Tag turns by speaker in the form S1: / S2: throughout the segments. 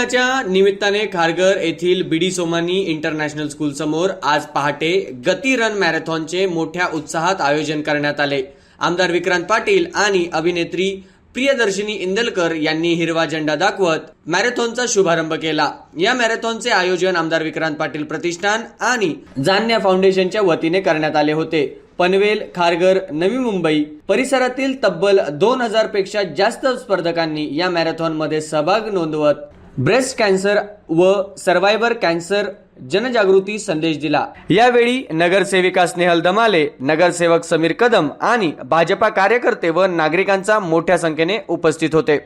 S1: दिनाच्या निमित्ताने खारघर येथील बीडी सोमानी इंटरनॅशनल स्कूल समोर आज पहाटे गती रन मॅरेथॉनचे मोठ्या उत्साहात आयोजन करण्यात आले। आमदार विक्रांत पाटील आणि अभिनेत्री प्रियदर्शिनी इंदलकर यांनी हिरवा झेंडा दाखवत मॅरेथॉनचा शुभारंभ केला। या मॅरेथॉनचे आयोजन आमदार विक्रांत पाटील प्रतिष्ठान आणि जान्या फाउंडेशनच्या वतीने करण्यात आले होते। पनवेल, खारघर, नवी मुंबई परिसरातील तब्बल 2000 पेक्षा जास्त स्पर्धकांनी या मॅरेथॉन मध्ये सहभाग नोंदवत ब्रेस्ट कॅन्सर व सर्व्हायव्हर कॅन्सर जनजागृती संदेश दिला। यावेळी नगरसेविका स्नेहल दमाले, नगरसेवक समीर कदम आणि भाजपा कार्यकर्ते व नागरिकांचा मोठ्या संख्येने उपस्थित होते।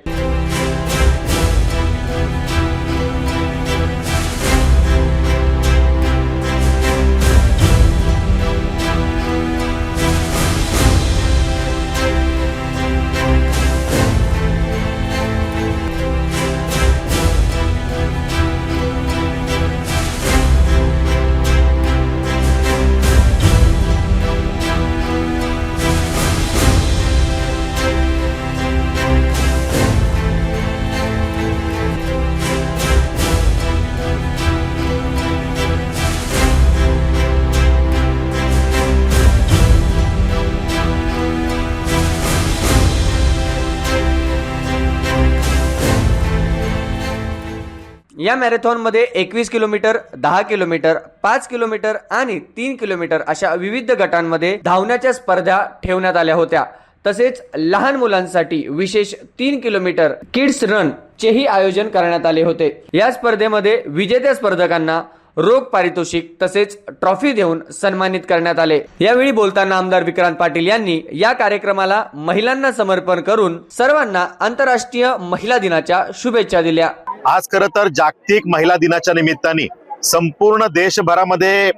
S1: या मॅरेथॉन मध्ये 21 किलोमीटर, 10 किलोमीटर, 5 किलोमीटर आणि 3 किलोमीटर अशा विविध गटांमध्ये धावण्याच्या स्पर्धा ठेवण्यात आल्या होत्या। तसेच लहान मुलांसाठी विशेष 3 किलोमीटर किड्स रन चेही आयोजन करण्यात आले होते। या स्पर्धेमध्ये विजेत्या स्पर्धकांना रोख पारितोषिक तसेच ट्रॉफी देऊन सन्मानित करण्यात आले। यावेळी बोलताना आमदार विक्रांत पाटील यांनी या कार्यक्रमाला महिलांना समर्पण करून सर्वांना आंतरराष्ट्रीय महिला दिनाच्या शुभेच्छा दिल्या।
S2: आज खरं तर जागतिक महिला दिनाच्या निमित्ताने संपूर्ण देशभरामध्ये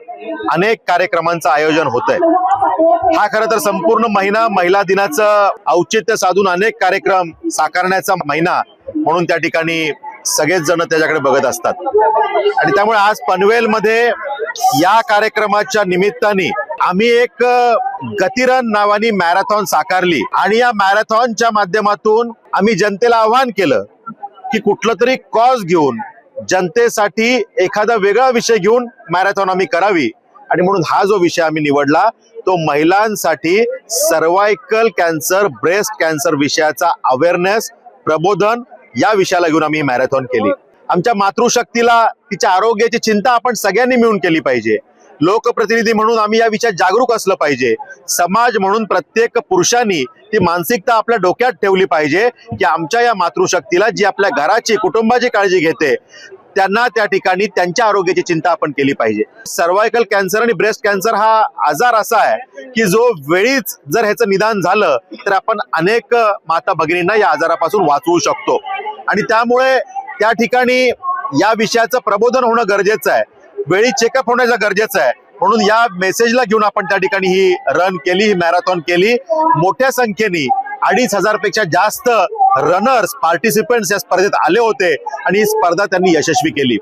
S2: अनेक कार्यक्रमांचं आयोजन होतंय। हा खरं तर संपूर्ण महिना महिला दिनाचं औचित्य साधून अनेक कार्यक्रम साकारण्याचा महिना म्हणून त्या ठिकाणी सगळेच जण त्याच्याकडे बघत असतात आणि त्यामुळे आज पनवेलमध्ये या कार्यक्रमाच्या निमित्ताने आम्ही एक गतिरन नावानी मॅरेथॉन साकारली आणि या मॅरेथॉनच्या माध्यमातून आम्ही जनतेला आवाहन केलं की कुठलं तरी कॉज घेऊन जनतेसाठी एखादा वेगळा विषय घेऊन मॅरेथॉन आम्ही करावी आणि म्हणून हा जो विषय आम्ही निवडला तो महिलांसाठी सर्व्हायकल कॅन्सर, ब्रेस्ट कॅन्सर विषयाचा अवेअरनेस, प्रबोधन या विषयाला घेऊन आम्ही मॅरेथॉन केली। आमच्या मातृशक्तीला, तिच्या आरोग्याची चिंता आपण सगळ्यांनी मिळून केली पाहिजे। लोकप्रतिनिधी म्हणून आम्ही या विषयात जागरूक असलं पाहिजे। समाज म्हणून प्रत्येक पुरुषांनी ती मानसिकता आपल्या डोक्यात ठेवली पाहिजे की आमच्या या मातृशक्तीला, जी आपल्या घराची, कुटुंबाची काळजी घेते, त्यांना त्या ठिकाणी त्यांच्या आरोग्याची चिंता आपण केली पाहिजे। सर्व्हायकल कॅन्सर आणि ब्रेस्ट कॅन्सर हा आजार असा आहे की जो वेळीच जर ह्याचं निदान झालं तर आपण अनेक माता भगिनींना या आजारापासून वाचवू शकतो आणि त्यामुळे त्या ठिकाणी या विषयाचं प्रबोधन होणं गरजेचं आहे, वेळी चेकअप होण्याचं गरजेचं आहे। म्हणून या मेसेजला घेऊन आपण त्या ठिकाणी ही रन केली, ही मॅरेथॉन केली। मोठ्या संख्येने 2500 पेक्षा जास्त रनर्स, पार्टिसिपेंट्स या स्पर्धेत आले होते आणि ही स्पर्धा त्यांनी यशस्वी केली।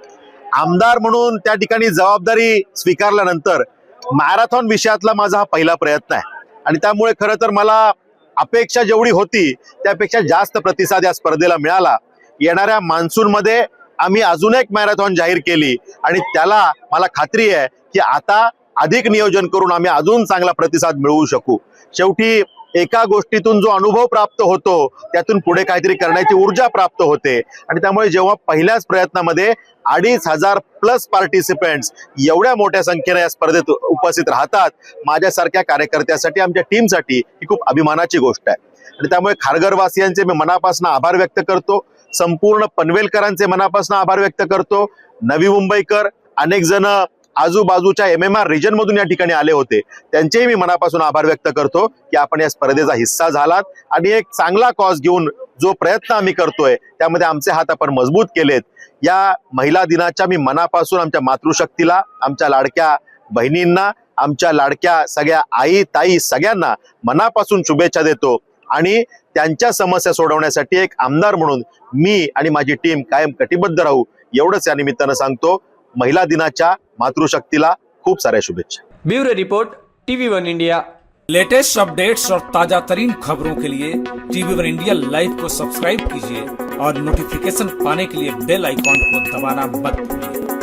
S2: आमदार म्हणून त्या ठिकाणी जबाबदारी स्वीकारल्यानंतर मॅरेथॉन विषयातला माझा हा पहिला प्रयत्न आहे आणि त्यामुळे खरं तर मला अपेक्षा जेवढी होती त्यापेक्षा जास्त प्रतिसाद या स्पर्धेला मिळाला। येणाऱ्या मान्सूनमध्ये आम्ही अजून एक मॅरेथॉन जाहीर केली आणि त्याला मला खात्री आहे की आता अधिक नियोजन करून आम्ही अजून चांगला प्रतिसाद मिळवू शकू। शेवटी एका गोष्टीतून जो अनुभव प्राप्त होतो त्यातून पुढे काहीतरी करण्याची ऊर्जा प्राप्त होते आणि त्यामुळे जेव्हा पहिल्याच प्रयत्नामध्ये 2500+ पार्टिसिपेंट्स एवढ्या मोठ्या संख्येने या स्पर्धेत उपस्थित राहतात, माझ्यासारख्या कार्यकर्त्यासाठी, आमच्या टीमसाठी ही खूप अभिमानाची गोष्ट आहे आणि त्यामुळे खारघरवासियांचे मी मनापासून आभार व्यक्त करतो। संपूर्ण पनवेलकरांचे मनापासून आभार व्यक्त करतो। नवी मुंबईकर, अनेक जण आजूबाजूच्या MMR रिजन मधून या ठिकाणी आले होते, त्यांचेही मी मनापासून आभार व्यक्त करतो की आपण या स्पर्धेचा हिस्सा झालात आणि एक चांगला कॉज घेऊन जो प्रयत्न आम्ही करतोय त्यामध्ये आमचे हात आपण मजबूत केलेत। या महिला दिनाच्या मी मनापासून आमच्या मातृशक्तीला, आमच्या लाडक्या बहिणींना, आमच्या लाडक्या सगळ्या आई, ताई सगळ्यांना मनापासून शुभेच्छा देतो आणि त्यांच्या समस्या सोडवण्यासाठी एक आमदार म्हणून मी आणि माझी टीम कायम कटिबद्ध राहू एवढंच या निमित्तानं सांगतो। महिला दिनाच्या मातृशक्तीला खूप साऱ्या शुभेच्छा।
S1: Bureau report, TV1 India.
S3: Latest updates और ताजा तरीन खबरों के लिए टीवी वन इंडिया लाइव को सब्सक्राइब कीजिए और नोटिफिकेशन पाने के लिए बेल आइकॉन को दबाना मत भूलिए।